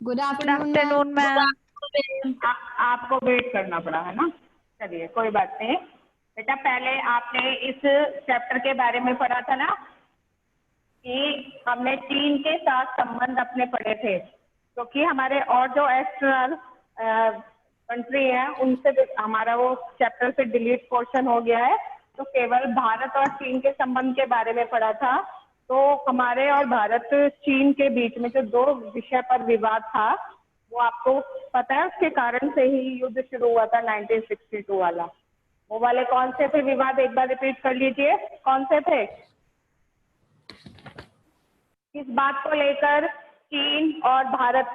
Good good afternoon ma'am. Afternoon ma'am. आपको wait करना पड़ा है ना। चलिए कोई बात नहीं। बेटा पहले आपने इस चैप्टर के बारे में पढ़ा था ना कि हमने चीन के साथ संबंध अपने पढ़े थे, क्योंकि हमारे और जो एक्सटर्नल कंट्री है उनसे हमारा वो चैप्टर से डिलीट पोर्शन हो गया है, तो केवल भारत और चीन के संबंध के बारे में पढ़ा था। तो हमारे और भारत चीन के बीच में जो दो विषय पर विवाद था वो आपको पता है, उसके कारण से ही युद्ध शुरू हुआ था 1962 वाला। वो वाले कौन से थे विवाद, एक बार रिपीट कर लीजिए, कौन से थे? इस बात को लेकर चीन और भारत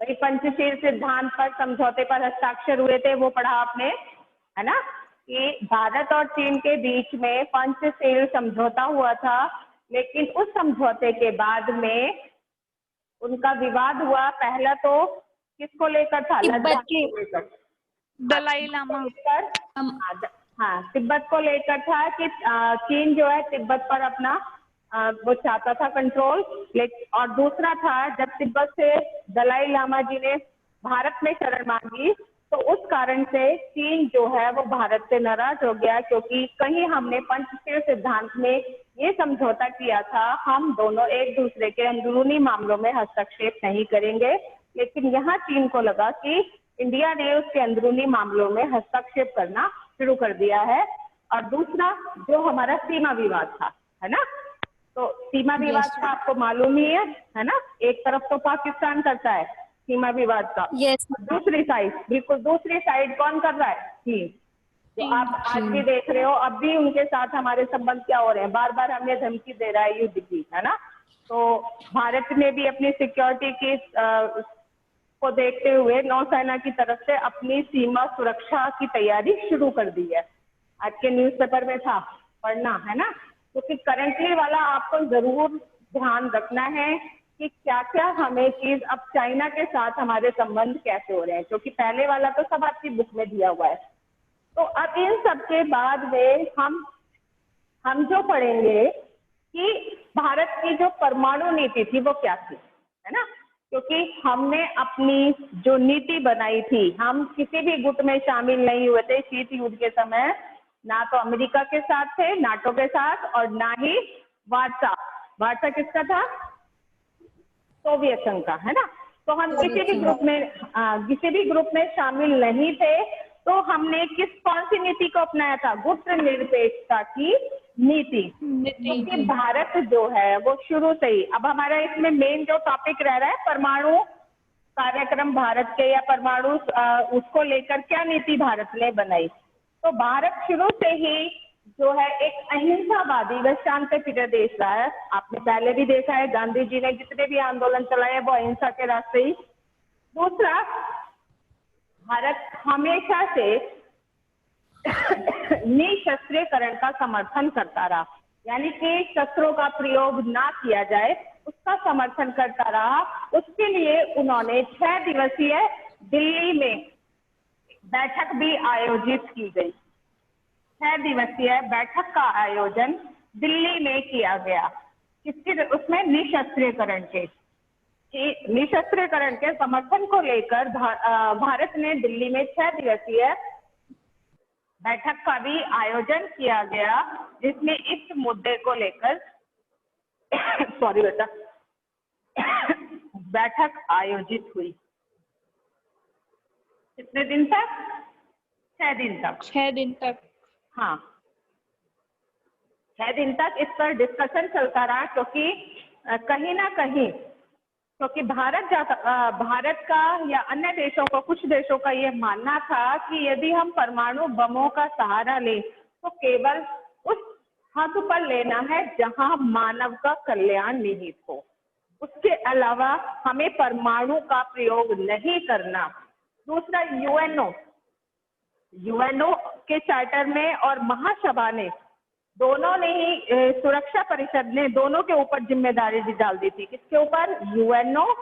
पंचशील सिद्धांत पर समझौते पर हस्ताक्षर हुए थे, वो पढ़ा आपने है ना, कि भारत और चीन के बीच में पंचशील समझौता हुआ था, लेकिन उस समझौते के बाद में उनका विवाद हुआ। पहला तो किसको लेकर था? तिब्बत के को लेकर, दलाई लामा। हाँ तिब्बत को लेकर था कि चीन जो है तिब्बत पर अपना वो चाहता था कंट्रोल। लेकिन और दूसरा था जब तिब्बत से दलाई लामा जी ने भारत में शरण मांगी तो उस कारण से चीन जो है वो भारत से नाराज हो गया, क्योंकि कहीं हमने पंचशील सिद्धांत में ये समझौता किया था हम दोनों एक दूसरे के अंदरूनी मामलों में हस्तक्षेप नहीं करेंगे, लेकिन यहाँ चीन को लगा कि इंडिया ने उसके अंदरूनी मामलों में हस्तक्षेप करना शुरू कर दिया है। और दूसरा जो हमारा सीमा विवाद था, है ना, तो सीमा विवाद का आपको मालूम ही है ना, एक तरफ तो पाकिस्तान करता है सीमा विवाद का, दूसरी साइड, बिल्कुल दूसरी साइड कौन कर रहा है? चीन। तो आप आज भी देख रहे हो अब भी उनके साथ हमारे संबंध क्या हो रहे हैं, बार बार हमें धमकी दे रहा है युद्ध की, है ना। तो भारत ने भी अपनी सिक्योरिटी की को देखते हुए नौसेना की तरफ से अपनी सीमा सुरक्षा की तैयारी शुरू कर दी है। आज के न्यूज़पेपर में था, पढ़ना है ना। क्योंकि करंटली वाला आपको जरूर ध्यान रखना है कि क्या क्या हमें चीज, अब चाइना के साथ हमारे संबंध कैसे हो रहे हैं, क्योंकि पहले वाला तो सब आपकी बुक में दिया हुआ है। तो अब इन सब के बाद में हम जो पढ़ेंगे कि भारत की जो परमाणु नीति थी वो क्या थी, है ना, क्योंकि हमने अपनी जो नीति बनाई थी, हम किसी भी गुट में शामिल नहीं हुए थे शीत युद्ध के समय, ना तो अमेरिका के साथ थे नाटो के साथ, और ना ही वार्ता किसका था? सोवियत संघ का, है ना। तो हम किसी भी ग्रुप में शामिल नहीं थे। तो हमने कौन सी नीति को अपनाया था? गुट निरपेक्षता की नीति। क्योंकि भारत जो है वो शुरू से ही, अब हमारा इसमें मेन जो टॉपिक रह रहा है परमाणु कार्यक्रम भारत के, या परमाणु उसको लेकर क्या नीति भारत ने बनाई। तो भारत शुरू से ही जो है एक अहिंसावादी व शांत प्रिय देश रहा है। आपने पहले भी देखा है गांधी जी ने जितने भी आंदोलन चलाए वो अहिंसा के रास्ते ही। दूसरा, भारत हमेशा से निशस्त्रीकरण का समर्थन करता रहा, यानी कि शस्त्रों का प्रयोग ना किया जाए उसका समर्थन करता रहा। उसके लिए उन्होंने 6 दिवसीय दिल्ली में बैठक भी आयोजित की गई। 6 दिवसीय बैठक का आयोजन दिल्ली में किया गया, किसके? उसमें निशस्त्रीकरण के समर्थन को लेकर भारत ने दिल्ली में 6 दिवसीय बैठक का भी आयोजन किया गया, जिसमें इस मुद्दे को लेकर सॉरी बेटा बैठक आयोजित हुई। कितने दिन तक? 6 दिन तक। 6 दिन तक। हाँ, 6 दिन तक इस पर डिस्कशन चलता रहा, क्योंकि कहीं ना कहीं, क्योंकि भारत का या अन्य देशों को, कुछ देशों का ये मानना था कि यदि हम परमाणु बमों का सहारा लें तो केवल उस हद पर लेना है जहां मानव का कल्याण निहित हो, उसके अलावा हमें परमाणु का प्रयोग नहीं करना। दूसरा, यूएनओ के चार्टर में और महासभा ने दोनों ने ही, सुरक्षा परिषद ने दोनों के ऊपर जिम्मेदारी डाल दी थी। किसके ऊपर? यूएनओ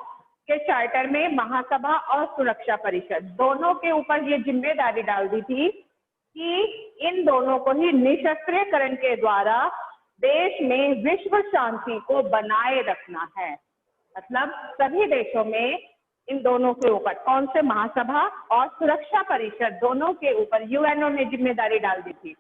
के चार्टर में महासभा और सुरक्षा परिषद दोनों के ऊपर ये जिम्मेदारी डाल दी थी कि इन दोनों को ही निशस्त्रीकरण के द्वारा देश में विश्व शांति को बनाए रखना है। मतलब सभी देशों में इन दोनों के ऊपर, कौन से, महासभा और सुरक्षा परिषद दोनों के ऊपर यूएनओ ने जिम्मेदारी डाल दी थी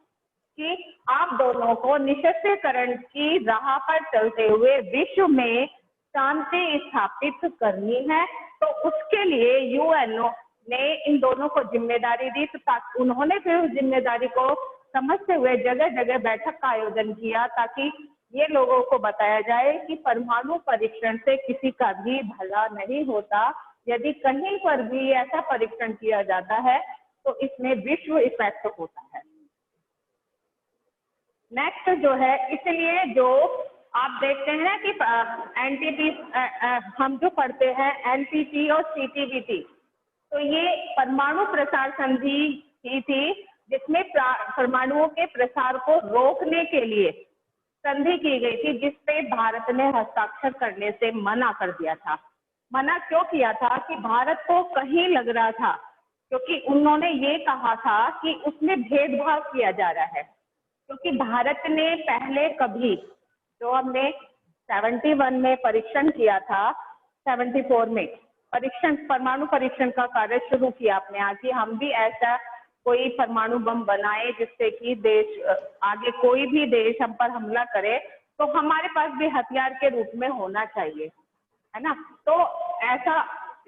कि आप दोनों को निशस्त्रीकरण की राह पर चलते हुए विश्व में शांति स्थापित करनी है। तो उसके लिए यूएनओ ने इन दोनों को जिम्मेदारी दी, तो उन्होंने फिर उस जिम्मेदारी को समझते हुए जगह जगह बैठक का आयोजन किया ताकि ये लोगों को बताया जाए कि परमाणु परीक्षण से किसी का भी भला नहीं होता। यदि कहीं पर भी ऐसा परीक्षण किया जाता है तो इसमें विश्व इफेक्ट होता है। नेक्स्ट जो है, इसलिए जो आप देखते हैं कि एनटीपी हम जो पढ़ते हैं एनपीटी और सीटीबीटी, तो ये परमाणु प्रसार संधि ही थी जिसमें परमाणुओं के प्रसार को रोकने के लिए संधि की गई थी, जिसपे भारत ने हस्ताक्षर करने से मना कर दिया था। मना क्यों किया था कि भारत को कहीं लग रहा था, क्योंकि उन्होंने ये कहा था कि उसमें भेदभाव किया जा रहा है, क्योंकि भारत ने पहले कभी, जो हमने 71 में परीक्षण किया था, 74 में परीक्षण, परमाणु परीक्षण का कार्य शुरू किया अपने यहाँ कि हम भी ऐसा कोई परमाणु बम बनाए जिससे कि देश, आगे कोई भी देश हम पर हमला करे तो हमारे पास भी हथियार के रूप में होना चाहिए, है ना। तो ऐसा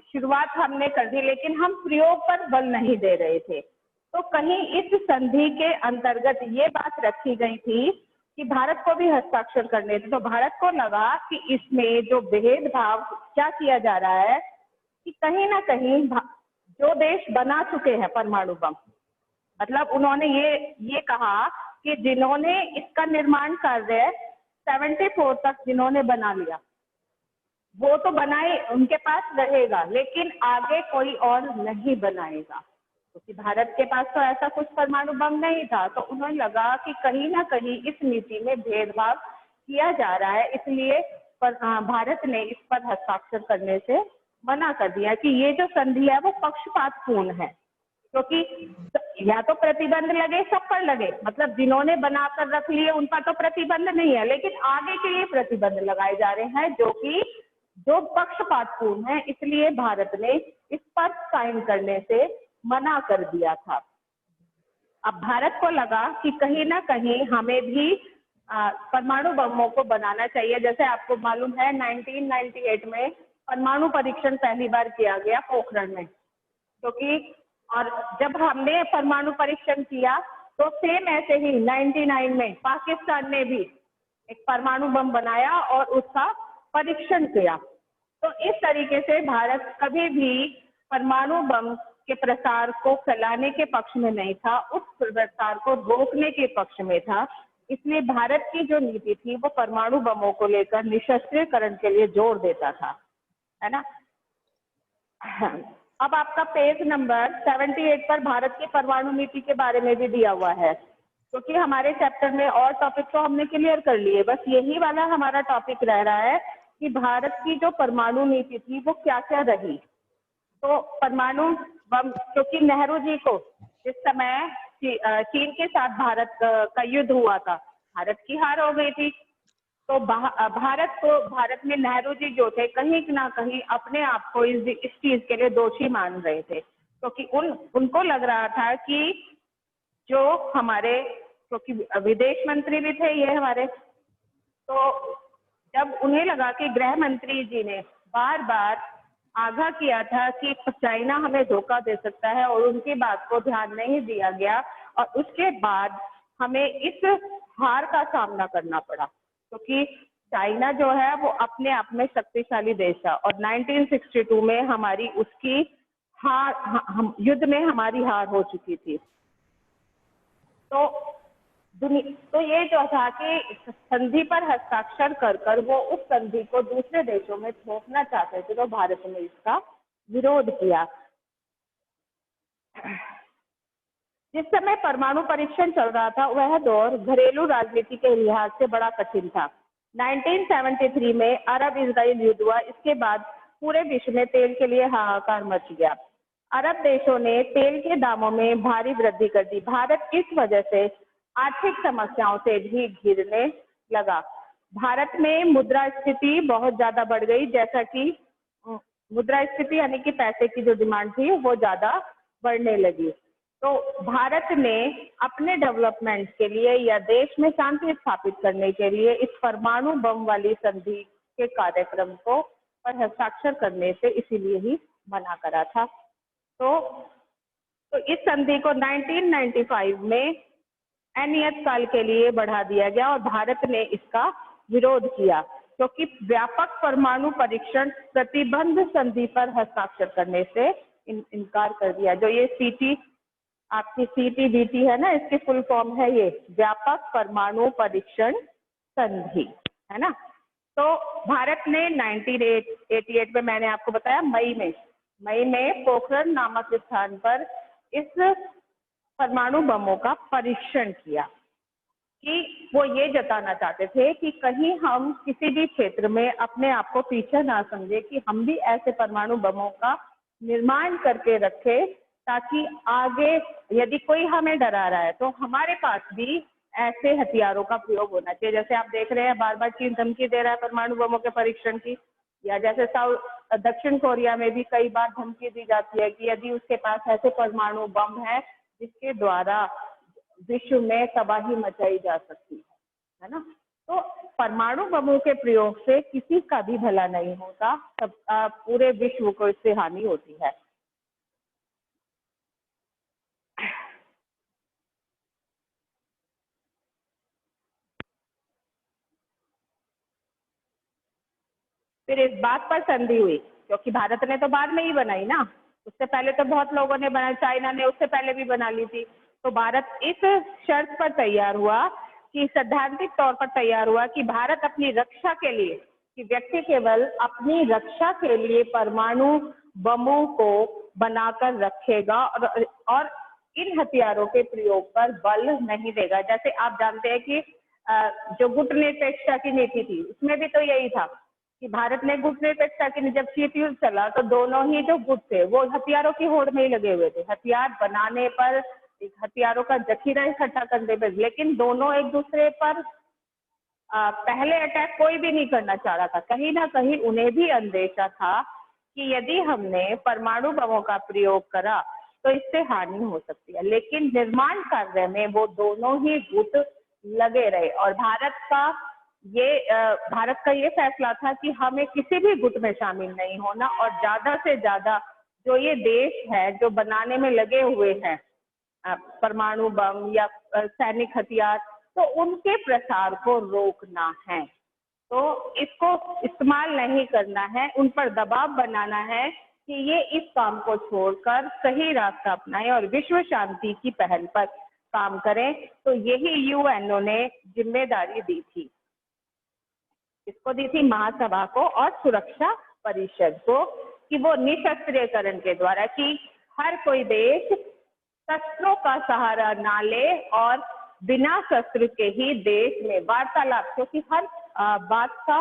शुरुआत हमने कर दी, लेकिन हम प्रयोग पर बल नहीं दे रहे थे। तो कहीं इस संधि के अंतर्गत ये बात रखी गई थी कि भारत को भी हस्ताक्षर करने थे। तो भारत को लगा कि इसमें जो भेदभाव क्या किया जा रहा है कि कहीं ना कहीं जो देश बना चुके हैं परमाणु बम, मतलब उन्होंने ये कहा कि जिन्होंने इसका निर्माण कार्य 74 तक जिन्होंने बना लिया वो तो बनाए, उनके पास रहेगा, लेकिन आगे कोई और नहीं बनाएगा, क्योंकि भारत के पास तो ऐसा कुछ परमाणु बम नहीं था। तो उन्हें लगा कि कहीं ना कहीं इस नीति में भेदभाव किया जा रहा है, इसलिए भारत ने इस पर हस्ताक्षर करने से मना कर दिया कि ये जो संधि है वो पक्षपातपूर्ण है, क्योंकि या तो प्रतिबंध लगे, सब पर लगे, मतलब जिन्होंने बनाकर रख लिए उन पर तो प्रतिबंध नहीं है, लेकिन आगे के लिए प्रतिबंध लगाए जा रहे हैं जो पक्षपातपूर्ण है, इसलिए भारत ने इस पर साइन करने से मना कर दिया था। अब भारत को लगा कि कहीं ना कहीं हमें भी परमाणु बमों को बनाना चाहिए। जैसे आपको मालूम है 1998 में परमाणु परीक्षण पहली बार किया गया पोखरण में, क्योंकि और जब हमने परमाणु परीक्षण किया तो सेम ऐसे ही 99 में पाकिस्तान ने भी एक परमाणु बम बनाया और उसका परीक्षण किया। तो इस तरीके से भारत कभी भी परमाणु बम के प्रसार को फैलाने के पक्ष में नहीं था, उस प्रसार को रोकने के पक्ष में था। इसलिए भारत की जो नीति थी वो परमाणु बमों को लेकर निशस्त्रीकरण के लिए जोर देता था, है ना। अब आपका पेज नंबर 78 पर भारत की परमाणु नीति के बारे में भी दिया हुआ है, क्योंकि हमारे चैप्टर में और टॉपिक तो हमने क्लियर कर लिए, बस यही वाला हमारा टॉपिक रह रहा है कि भारत की जो परमाणु नीति थी वो क्या क्या रही। तो परमाणु बम, क्योंकि नेहरू जी को जिस समय चीन के साथ भारत का युद्ध हुआ था, भारत की हार हो गई थी, तो भारत में नेहरू जी जो थे कहीं ना कहीं अपने आप को इस चीज के लिए दोषी मान रहे थे, क्योंकि उनको लग रहा था कि जो हमारे, क्योंकि विदेश मंत्री भी थे ये हमारे, तो जब उन्हें लगा कि गृह मंत्री जी ने बार बार आगाह किया था कि चाइना हमें धोखा दे सकता है और उनकी बात को ध्यान नहीं दिया गया, और उसके बाद हमें इस हार का सामना करना पड़ा, क्योंकि चाइना जो है वो अपने आप में शक्तिशाली देश था और 1962 में हमारी उसकी हार, युद्ध में हमारी हार हो चुकी थी। तो ये जो था कि संधि पर हस्ताक्षर कर वो उस संधि को दूसरे देशों में थोपना चाहते थे, तो भारत ने इसका विरोध किया। जिस समय परमाणु परीक्षण चल रहा था वह दौर घरेलू राजनीति के लिहाज से बड़ा कठिन था। 1973 में अरब इजराइल युद्ध हुआ, इसके बाद पूरे विश्व में तेल के लिए हाहाकार मच गया। अरब देशों ने तेल के दामों में भारी वृद्धि कर दी। भारत इस वजह से आर्थिक समस्याओं से भी घिरने लगा। भारत में मुद्रा स्थिति बहुत ज्यादा बढ़ गई, जैसा कि मुद्रास्फीति यानी कि पैसे की जो डिमांड थी वो ज्यादा बढ़ने लगी। तो भारत ने अपने डेवलपमेंट के लिए या देश में शांति स्थापित करने के लिए इस परमाणु बम वाली संधि के कार्यक्रम को पर हस्ताक्षर करने से इसीलिए ही मना करा था। तो इस संधि को 1995 में अनियत काल के लिए बढ़ा दिया गया और भारत ने इसका विरोध किया क्योंकि व्यापक परमाणु परीक्षण प्रतिबंध संधि पर हस्ताक्षर करने से इनकार कर दिया। जो ये सीटी आपकी CTBT है ना, इसकी फुल फॉर्म है ये व्यापक परमाणु परीक्षण संधि, है ना। तो भारत ने 1988 में, मैंने आपको बताया मई में पोखरण नामक स्थान पर इस परमाणु बमों का परीक्षण किया कि वो ये जताना चाहते थे कि कहीं हम किसी भी क्षेत्र में अपने आप को पीछे ना समझे कि हम भी ऐसे परमाणु बमों का निर्माण करके रखे ताकि आगे यदि कोई हमें डरा रहा है तो हमारे पास भी ऐसे हथियारों का प्रयोग होना चाहिए। जैसे आप देख रहे हैं बार बार चीन धमकी दे रहा है परमाणु बमों के परीक्षण की, या जैसे दक्षिण कोरिया में भी कई बार धमकी दी जाती है कि यदि उसके पास ऐसे परमाणु बम है जिसके द्वारा विश्व में तबाही मचाई जा सकती है ना। तो परमाणु बमों के प्रयोग से किसी का भी भला नहीं होता, सब पूरे विश्व को इससे हानि होती है। फिर इस बात पर संधि हुई क्योंकि भारत ने तो बाद में ही बनाई ना, उससे पहले तो बहुत लोगों ने बनाई, चाइना ने उससे पहले भी बना ली थी। तो भारत इस शर्त पर तैयार हुआ कि सैद्धांतिक तौर पर तैयार हुआ कि भारत अपनी रक्षा के लिए, कि व्यक्ति केवल अपनी रक्षा के लिए परमाणु बमों को बनाकर रखेगा और इन हथियारों के प्रयोग पर बल नहीं देगा। जैसे आप जानते हैं कि जो गुटनिरपेक्षता की नीति थी उसमें भी तो यही था कि भारत ने गुटनिरपेक्षता की, जब शीत युद्ध चला तो दोनों ही जो गुट थे वो हथियारों की होड़ में ही लगे हुए थे, हथियार बनाने पर, हथियारों का जखीरा इकट्ठा करने पर, लेकिन दोनों एक दूसरे पर पहले अटैक कोई भी नहीं करना चाह रहा था। कहीं ना कहीं उन्हें भी अंदेशा था कि यदि हमने परमाणु बमों का प्रयोग करा तो इससे हानि हो सकती है, लेकिन निर्माण कार्य में वो दोनों ही गुट लगे रहे और भारत का ये फैसला था कि हमें किसी भी गुट में शामिल नहीं होना और ज्यादा से ज्यादा जो ये देश है जो बनाने में लगे हुए हैं परमाणु बम या सैनिक हथियार, तो उनके प्रसार को रोकना है, तो इसको इस्तेमाल नहीं करना है, उन पर दबाव बनाना है कि ये इस काम को छोड़कर सही रास्ता अपनाएं और विश्व शांति की पहल पर काम करें। तो यही यूएनओ ने जिम्मेदारी दी थी, इसको दी थी महासभा को और सुरक्षा परिषद को कि वो निशस्त्रीकरण के द्वारा, कि हर कोई देश शस्त्रों का सहारा ना ले और बिना शस्त्र के ही देश में वार्तालाप, क्योंकि हर बात का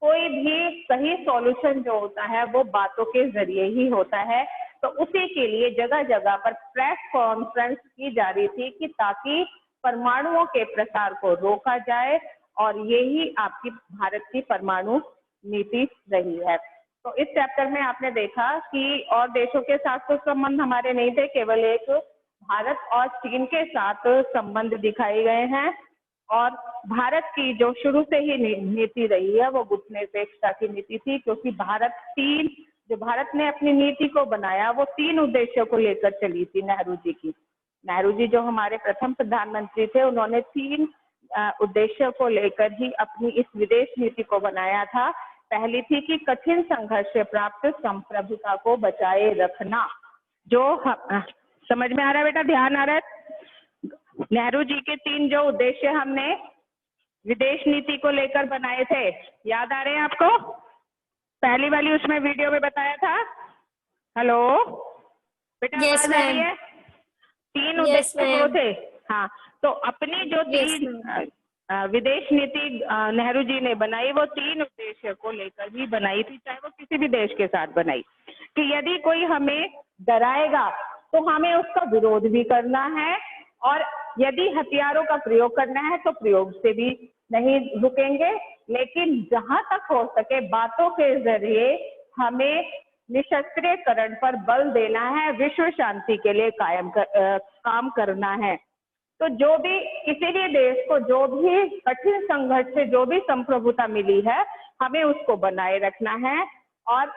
कोई भी सही सॉल्यूशन जो होता है वो बातों के जरिए ही होता है। तो उसी के लिए जगह जगह पर प्रेस कॉन्फ्रेंस की जा रही थी कि ताकि परमाणुओं के प्रसार को रोका जाए, और यही आपकी भारत की परमाणु नीति रही है। तो इस चैप्टर में आपने देखा कि और देशों के साथ तो संबंध हमारे नहीं थे, केवल एक भारत और चीन के साथ संबंध दिखाए गए हैं, और भारत की जो शुरू से ही नीति रही है वो गुटनिरपेक्षता की नीति थी, क्योंकि भारत ने अपनी नीति को बनाया वो 3 उद्देश्यों को लेकर चली थी। नेहरू जी जो हमारे प्रथम प्रधानमंत्री थे, उन्होंने 3 उद्देश्यों को लेकर ही अपनी इस विदेश नीति को बनाया था। पहली थी कि कठिन संघर्ष से प्राप्त संप्रभुता को बचाए रखना, जो समझ में आ रहा है बेटा, ध्यान आ रहा है? नेहरू जी के 3 जो उद्देश्य हमने विदेश नीति को लेकर बनाए थे, याद आ रहे हैं आपको? पहली वाली उसमें वीडियो में बताया था। हेलो बेटा, आवाज आ रही है? 3 उद्देश्य वो थे। हाँ, तो अपनी जो 3 विदेश नीति नेहरू जी ने बनाई वो 3 उद्देश्य को लेकर ही बनाई थी, चाहे वो किसी भी देश के साथ बनाई, कि यदि कोई हमें डराएगा तो हमें उसका विरोध भी करना है, और यदि हथियारों का प्रयोग करना है तो प्रयोग से भी नहीं रुकेंगे, लेकिन जहां तक हो सके बातों के जरिए हमें निशस्त्रीकरण पर बल देना है, विश्व शांति के लिए काम करना है। तो जो भी किसी भी देश को जो भी कठिन संघर्ष से जो भी संप्रभुता मिली है, हमें उसको बनाए रखना है। और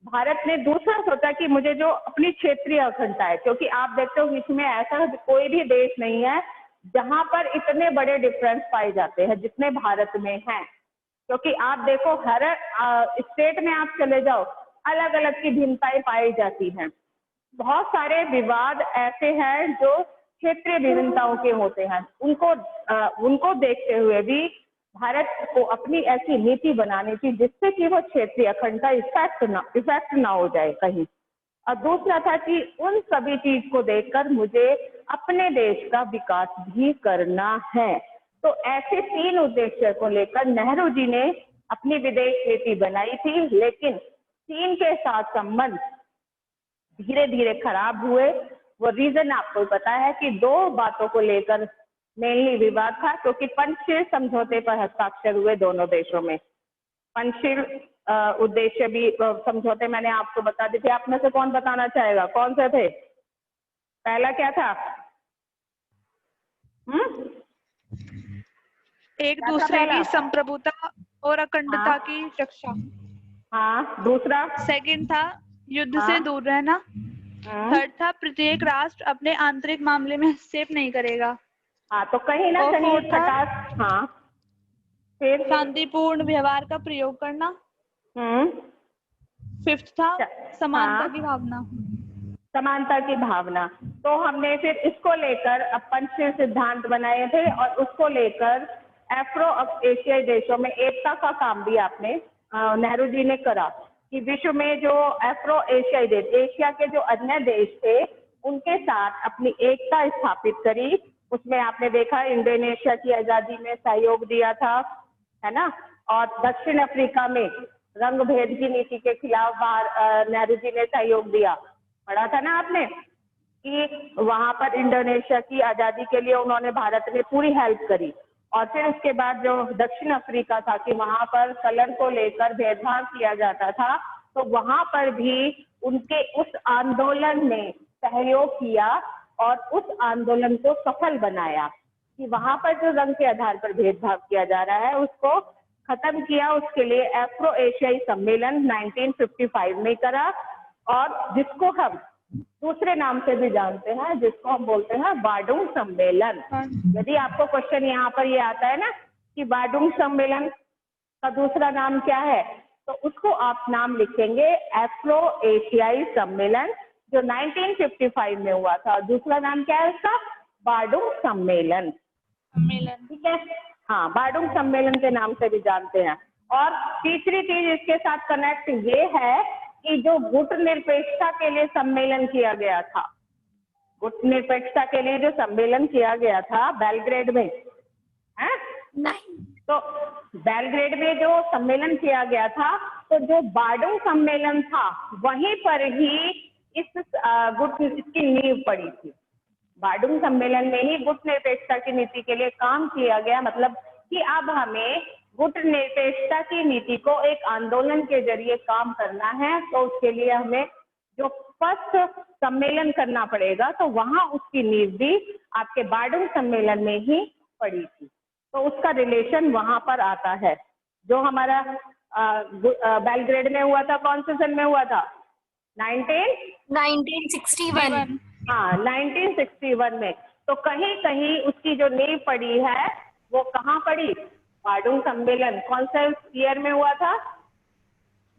भारत ने दूसरा सोचा कि मुझे जो अपनी क्षेत्रीय अखंडता है, क्योंकि आप देखते हो विश्व में ऐसा कोई भी देश नहीं है जहां पर इतने बड़े डिफरेंस पाए जाते हैं जितने भारत में हैं। क्योंकि आप देखो हर स्टेट में आप चले जाओ, अलग अलग की भिन्नताएं पाई जाती हैं। बहुत सारे विवाद ऐसे हैं जो क्षेत्रीय विभिन्नताओं के होते हैं, उनको देखते हुए भी भारत को अपनी ऐसी नीति बनानी थी जिससे कि वो क्षेत्रीय अखंडता इफेक्ट ना हो जाए कहीं। और दूसरा था कि उन सभी चीज को देखकर मुझे अपने देश का विकास भी करना है। तो ऐसे 3 उद्देश्य को लेकर नेहरू जी ने अपनी विदेश नीति बनाई थी, लेकिन चीन के साथ संबंध धीरे धीरे खराब हुए। वो रीजन आपको पता है कि 2 बातों को लेकर मेनली विवाद था, क्योंकि पंचशील समझौते पर हस्ताक्षर हुए दोनों देशों में। पंचशील उद्देश्य भी समझौते मैंने आपको बता दी थी। आप में से कौन बताना चाहेगा कौन से थे? पहला क्या था? एक दूसरे की संप्रभुता और अखंडता की रक्षा। हाँ, दूसरा? सेकंड था युद्ध से दूर रहना। थर्ड था प्रत्येक राष्ट्र अपने आंतरिक मामले में हस्तक्षेप नहीं करेगा। हाँ, तो कहीं ना कहीं खटास। हाँ, फिर शांतिपूर्ण व्यवहार का प्रयोग करना। फिफ्थ था समानता की भावना। समानता की भावना। तो हमने फिर इसको लेकर पंचशील सिद्धांत बनाए थे और उसको लेकर एफ्रो एशियाई देशों में एकता का काम भी आपने नेहरू जी ने करा कि विश्व में जो एफ्रो एशियाई देश, एशिया के जो अन्य देश थे उनके साथ अपनी एकता स्थापित करी। उसमें आपने देखा इंडोनेशिया की आजादी में सहयोग दिया था, है ना। और दक्षिण अफ्रीका में रंग भेद की नीति के खिलाफ नेहरू जी ने सहयोग दिया। पढ़ा था ना आपने कि वहां पर इंडोनेशिया की आजादी के लिए उन्होंने भारत ने पूरी हेल्प करी। और फिर उसके बाद जो दक्षिण अफ्रीका था कि वहां पर कलर को लेकर भेदभाव किया जाता था, तो वहां पर भी उनके उस आंदोलन ने सहयोग किया और उस आंदोलन को सफल बनाया कि वहां पर जो रंग के आधार पर भेदभाव किया जा रहा है उसको खत्म किया। उसके लिए एफ्रो एशियाई सम्मेलन 1955 में करा, और जिसको हम दूसरे नाम से भी जानते हैं, जिसको हम बोलते हैं बार्डुंग सम्मेलन। यदि आपको क्वेश्चन यहाँ पर ये आता है ना कि बार्डुंग सम्मेलन का दूसरा नाम क्या है, तो उसको आप नाम लिखेंगे एफ्रो एशियाई सम्मेलन, जो 1955 में हुआ था। दूसरा नाम क्या है उसका? बार्डुंग सम्मेलन। ठीक है, हाँ, बार्डुंग सम्मेलन के नाम से भी जानते हैं। और तीसरी चीज इसके साथ कनेक्ट ये है कि जो गुट निरपेक्षता के लिए सम्मेलन किया गया था, गुट निरपेक्षता के लिए जो सम्मेलन किया गया था बेलग्रेड में, है नहीं, तो बेलग्रेड में जो सम्मेलन किया गया था, तो जो बार्डुंग सम्मेलन था वहीं पर ही इस गुट इसकी नींव पड़ी थी। बार्डुंग सम्मेलन में ही गुट निरपेक्षता की नीति के लिए काम किया गया। मतलब कि अब हमें गुट निरपेक्षता की नीति को एक आंदोलन के जरिए काम करना है, तो उसके लिए हमें जो फर्स्ट सम्मेलन करना पड़ेगा, तो वहां उसकी नींव भी आपके बार्डुंग सम्मेलन में ही पड़ी थी। तो उसका रिलेशन वहां पर आता है। जो हमारा बेलग्रेड में हुआ था, कौन से सन में हुआ था? 1961। हाँ, 1961 में। तो कहीं कहीं उसकी जो नींव पड़ी है वो कहाँ पड़ी? बार्डुंग सम्मेलन। कौन सा ईयर में हुआ था?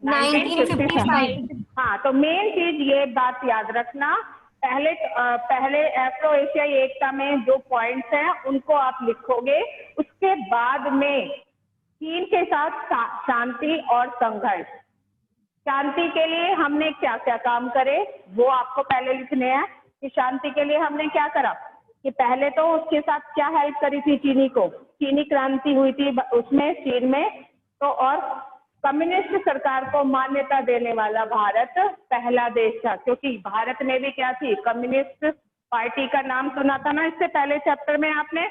1955। हाँ, तो मेन चीज ये बात याद रखना, पहले एफ्रो एशियाई एकता में जो पॉइंट्स हैं उनको आप लिखोगे। उसके बाद में चीन के साथ शांति और संघर्ष। शांति के लिए हमने क्या क्या काम करे वो आपको पहले लिखने हैं कि शांति के लिए हमने क्या करा। कि पहले तो उसके साथ क्या हेल्प करी थी चीनी को, चीनी क्रांति हुई थी उसमें चीन में, तो और कम्युनिस्ट सरकार को मान्यता देने वाला भारत पहला देश था, क्योंकि भारत में भी क्या थी? कम्युनिस्ट पार्टी का नाम सुना था ना इससे पहले चैप्टर में आपने?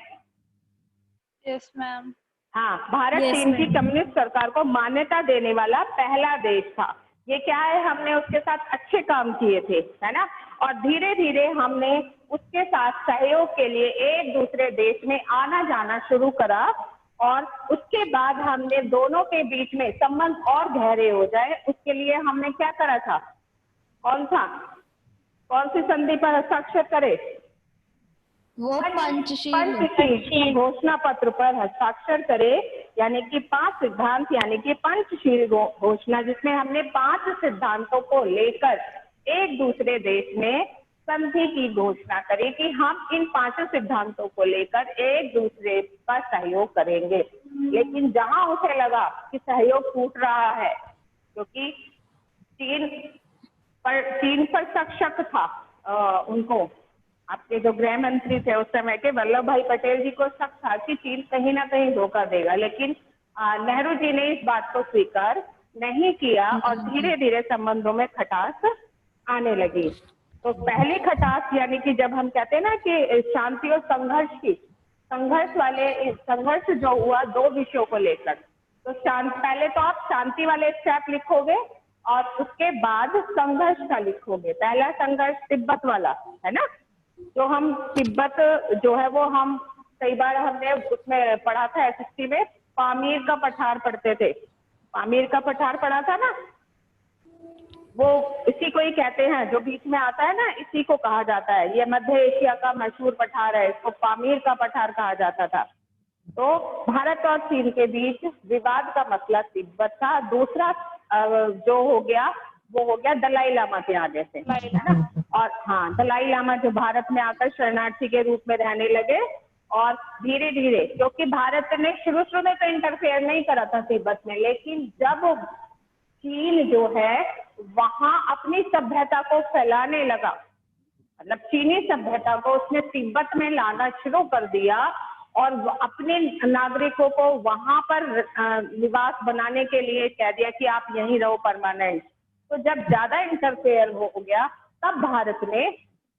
Yes ma'am. हाँ, भारत चीन की कम्युनिस्ट सरकार को मान्यता देने वाला पहला देश था। ये क्या है, हमने उसके साथ अच्छे काम किए थे, है ना। और धीरे धीरे हमने उसके साथ सहयोग के लिए एक दूसरे देश में आना जाना शुरू करा, और उसके बाद हमने दोनों के बीच में संबंध और गहरे हो जाए, उसके लिए हमने क्या करा था, कौन सी संधि पर हस्ताक्षर करे, वो पंचशील पंचशील घोषणा पत्र पर हस्ताक्षर करे, यानी कि 5 सिद्धांत, यानी कि पंचशील घोषणा, जिसमें हमने 5 सिद्धांतों को लेकर एक दूसरे देश में संधि की घोषणा करी कि हम इन 5 सिद्धांतों को लेकर एक दूसरे का सहयोग करेंगे। लेकिन जहां उसे लगा कि सहयोग टूट रहा है, क्योंकि चीन पर शक था, उनको, आपके जो गृह मंत्री थे उस समय के वल्लभ भाई पटेल जी को शक था कि चीन कहीं ना कहीं धोखा देगा, लेकिन नेहरू जी ने इस बात को स्वीकार नहीं किया और धीरे धीरे संबंधों में खटास आने लगी। तो पहली खटास, यानी कि जब हम कहते हैं ना कि शांति और संघर्ष जो हुआ 2 विषयों को लेकर, तो पहले तो आप शांति वाले स्टेप लिखोगे और उसके बाद संघर्ष का लिखोगे। पहला संघर्ष तिब्बत वाला है ना, जो हम तिब्बत जो है वो हम कई बार हमने उसमें पढ़ा था एसएसटी में, पामीर का पठार पढ़ते थे, पामीर का पठार पढ़ा था ना, वो इसी को ही कहते हैं, जो बीच में आता है ना, इसी को कहा जाता है। ये मध्य एशिया का मशहूर पठार है, इसको पामीर का पठार कहा जाता था। तो भारत और चीन के बीच विवाद का मसला तिब्बत था। दूसरा जो हो गया वो हो गया दलाई लामा के आने से, है ना। और हाँ, दलाई लामा जो भारत में आकर शरणार्थी के रूप में रहने लगे, और धीरे धीरे, क्योंकि भारत ने शुरू में तो इंटरफेयर नहीं करा था तिब्बत में, लेकिन जब चीन जो है वहां अपनी सभ्यता को फैलाने लगा, मतलब चीनी सभ्यता को उसने तिब्बत में लाना शुरू कर दिया और अपने नागरिकों को वहां पर निवास बनाने के लिए कह दिया कि आप यहीं रहो परमानेंट। तो जब ज्यादा इंटरफेयर हो गया, तब भारत ने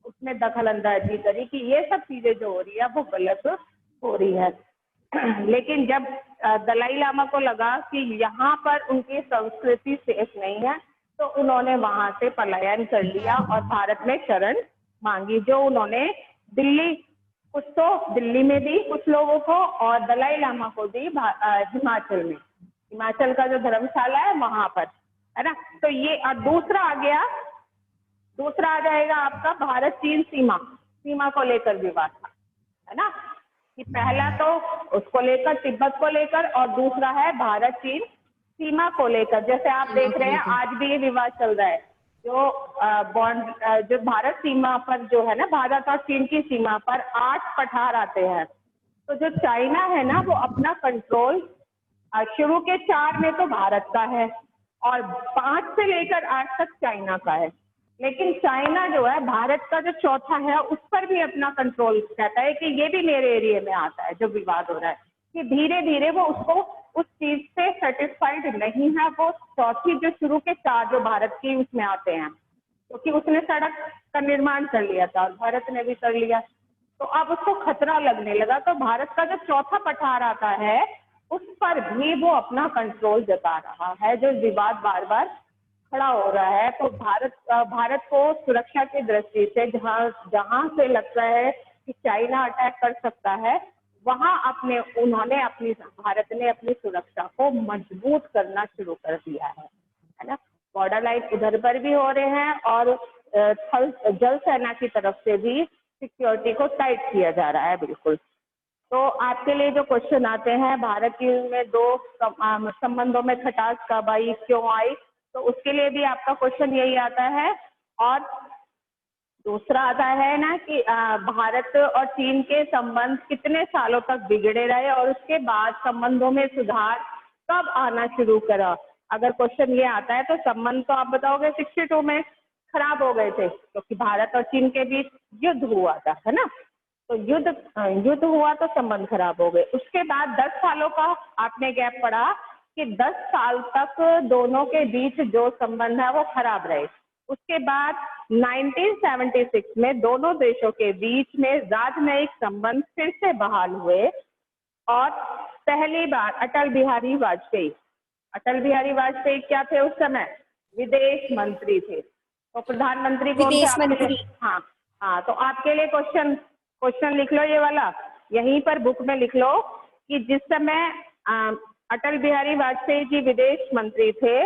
उसमें दखल अंदाजी करी कि ये सब चीजें जो हो रही है वो गलत हो रही है। लेकिन जब दलाई लामा को लगा कि यहाँ पर उनकी संस्कृति सेफ नहीं है, तो उन्होंने वहां से पलायन कर लिया और भारत में शरण मांगी, जो उन्होंने दिल्ली, कुछ तो दिल्ली में दी कुछ लोगों को, और दलाई लामा को दी हिमाचल में, हिमाचल का जो धर्मशाला है वहां पर, है ना। तो ये दूसरा आ जाएगा आपका भारत चीन सीमा को लेकर विवाद था, है ना, कि पहला तो उसको लेकर, तिब्बत को लेकर, और दूसरा है भारत चीन सीमा को लेकर। जैसे आप देख रहे हैं आज भी ये विवाद चल रहा है, जो भारत सीमा पर जो है ना, भारत और चीन की सीमा पर 8 पठार आते हैं। तो जो चाइना है ना, वो अपना कंट्रोल शुरू के 4 में तो भारत का है और 5 से लेकर 8 तक चाइना का है, लेकिन चाइना जो है भारत का जो चौथा है उस पर भी अपना कंट्रोल कहता है कि ये भी मेरे एरिया में आता है। जो विवाद हो रहा है कि धीरे धीरे वो उसको उस चीज से सेटिस्फाइड नहीं है, वो चौथी जो शुरू के 4 जो भारत की उसमें आते हैं, क्योंकि उसने सड़क का निर्माण कर लिया था और भारत ने भी कर लिया, तो अब उसको खतरा लगने लगा। तो भारत का जो चौथा पठार आता है उस पर भी वो अपना कंट्रोल जता रहा है, जो विवाद बार बार खड़ा हो रहा है। तो भारत को सुरक्षा की दृष्टि से जहां से लगता है कि चाइना अटैक कर सकता है, वहां भारत ने अपनी सुरक्षा को मजबूत करना शुरू कर दिया है ना। बॉर्डर लाइन उधर पर भी हो रहे हैं और जल सेना की तरफ से भी सिक्योरिटी को टाइट किया जा रहा है, बिल्कुल। तो आपके लिए जो क्वेश्चन आते हैं, भारत चीन में 2 संबंधों में खटास कब आई, क्यों आई, तो उसके लिए भी आपका क्वेश्चन यही आता है। और दूसरा आता है ना कि भारत और चीन के संबंध कितने सालों तक बिगड़े रहे और उसके बाद संबंधों में सुधार कब आना शुरू करा। अगर क्वेश्चन ये आता है तो संबंध तो आप बताओगे 62 में खराब हो गए थे, क्योंकि भारत और चीन के बीच युद्ध हुआ था, है ना। तो युद्ध हुआ तो संबंध खराब हो गए। उसके बाद 10 सालों का आपने गैप पड़ा कि 10 साल तक दोनों के बीच जो संबंध है वो खराब रहे। उसके बाद 1976 में दोनों देशों के बीच में राजनयिक संबंध फिर से बहाल हुए और पहली बार अटल बिहारी वाजपेयी क्या थे उस समय, विदेश मंत्री थे। तो प्रधानमंत्री कौन थे विदेश आपके मंत्री। लिए? हाँ हाँ, तो आपके लिए क्वेश्चन लिख लो ये वाला, यहीं पर बुक में लिख लो कि जिस समय अटल बिहारी वाजपेयी जी विदेश मंत्री थे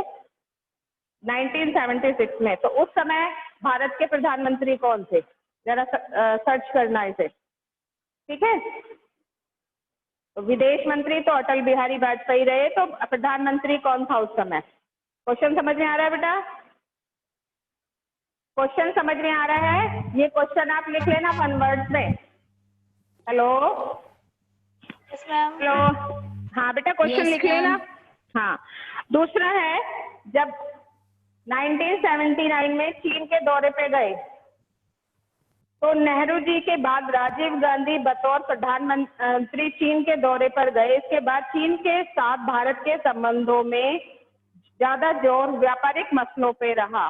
1976 में, तो उस समय भारत के प्रधानमंत्री कौन थे? जरा सर्च करना इसे, ठीक है। तो विदेश मंत्री तो अटल बिहारी वाजपेयी रहे, तो प्रधानमंत्री कौन था उस समय? क्वेश्चन समझ में आ रहा है बेटा? क्वेश्चन समझ में आ रहा है? ये क्वेश्चन आप लिख लेना 1 वर्ड में। Hello yes ma'am. हेलो, हाँ बेटा क्वेश्चन Yes, लिख लेना। ma'am. हाँ, दूसरा है जब 1979 में चीन के दौरे पे गए, तो नेहरू जी के बाद राजीव गांधी बतौर प्रधानमंत्री चीन के दौरे पर गए। इसके बाद चीन के साथ भारत के संबंधों में ज्यादा जोर व्यापारिक मसलों पे रहा।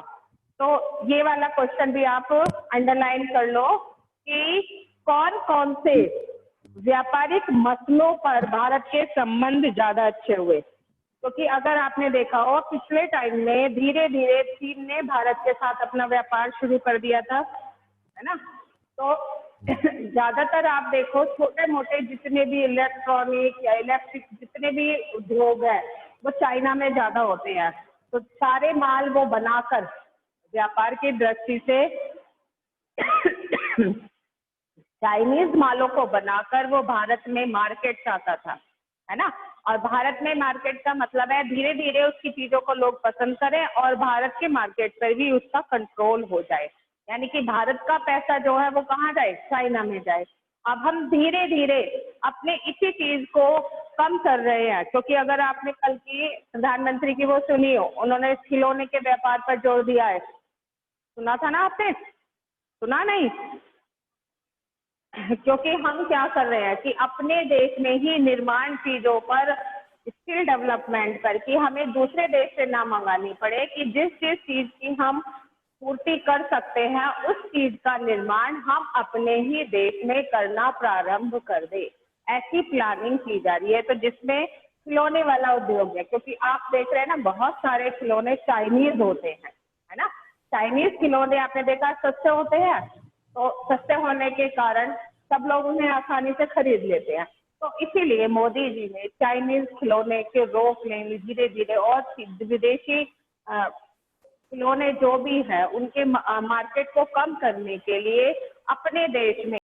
तो ये वाला क्वेश्चन भी आप अंडरलाइन कर लो कि कौन कौन से व्यापारिक मसलों पर भारत के संबंध ज्यादा अच्छे हुए। क्योंकि अगर आपने देखा हो पिछले टाइम में धीरे धीरे चीन ने भारत के साथ अपना व्यापार शुरू कर दिया था, है ना। तो ज्यादातर आप देखो छोटे मोटे जितने भी इलेक्ट्रॉनिक या इलेक्ट्रिक जितने भी उद्योग है वो चाइना में ज्यादा होते हैं। तो सारे माल वो बनाकर व्यापार की दृष्टि से चाइनीज मालों को बनाकर वो भारत में मार्केट चाहता था, है ना। और भारत में मार्केट का मतलब है धीरे धीरे उसकी चीजों को लोग पसंद करें और भारत के मार्केट पर भी उसका कंट्रोल हो जाए, यानी कि भारत का पैसा जो है वो कहाँ जाए? चाइना में जाए। अब हम धीरे धीरे अपने इसी चीज को कम कर रहे हैं, क्योंकि अगर आपने कल की प्रधानमंत्री की वो सुनी हो, उन्होंने खिलौने के व्यापार पर जोर दिया है, सुना था ना आपने? सुना नहीं? क्योंकि हम क्या कर रहे हैं कि अपने देश में ही निर्माण चीजों पर स्किल डेवलपमेंट पर, कि हमें दूसरे देश से ना मंगानी पड़े, कि जिस जिस चीज की हम पूर्ति कर सकते हैं उस चीज का निर्माण हम अपने ही देश में करना प्रारंभ कर दे। ऐसी प्लानिंग की जा रही है। तो जिसमें खिलौने वाला उद्योग है, क्योंकि आप देख रहे हैं ना बहुत सारे खिलौने चाइनीज होते हैं, है ना। चाइनीज खिलौने आपने देखा सस्ते होते हैं, तो सस्ते होने के कारण सब लोग उन्हें आसानी से खरीद लेते हैं। तो इसीलिए मोदी जी ने चाइनीज खिलौने के रोक लेने धीरे धीरे और विदेशी खिलौने जो भी है उनके मार्केट को कम करने के लिए अपने देश